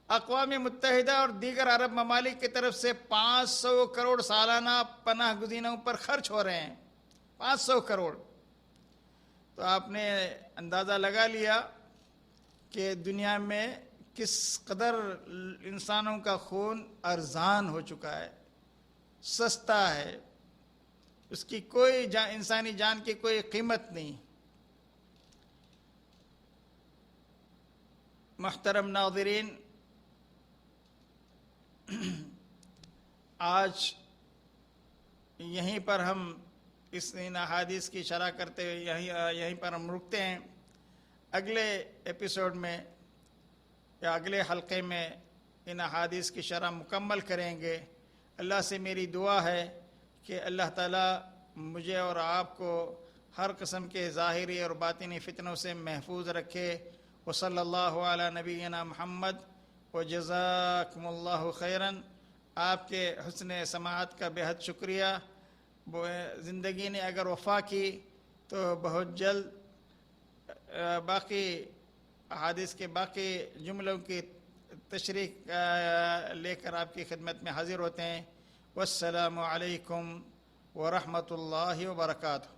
اقوام متحدہ اور دیگر عرب ممالک کی طرف سے 500 کروڑ سالانہ پناہ گزینوں پر خرچ ہو رہے ہیں۔ 500 کروڑ۔ تو آپ نے اندازہ لگا لیا کہ دنیا میں کس قدر انسانوں کا خون ارزان ہو چکا ہے، سستا ہے، اس کی کوئی انسانی جان کی کوئی قیمت نہیں۔ محترم ناظرین، آج یہیں پر ہم ان احادیث کی شرح کرتے ہوئے یہیں پر ہم رکتے ہیں۔ اگلے ایپیسوڈ میں یا اگلے حلقے میں ان احادیث کی شرح مکمل کریں گے۔ اللہ سے میری دعا ہے کہ اللہ تعالیٰ مجھے اور آپ کو ہر قسم کے ظاہری اور باطنی فتنوں سے محفوظ رکھے۔ وصلی اللہ علی نبینا محمد وجزاکم اللہ خیراً۔ آپ کے حسن سماعت کا بے حد شکریہ۔ زندگی نے اگر وفا کی تو بہت جلد باقی احادیث کے باقی جملوں کی تشریح لے کر آپ کی خدمت میں حاضر ہوتے ہیں۔ والسلام علیکم ورحمۃ اللہ وبرکاتہ۔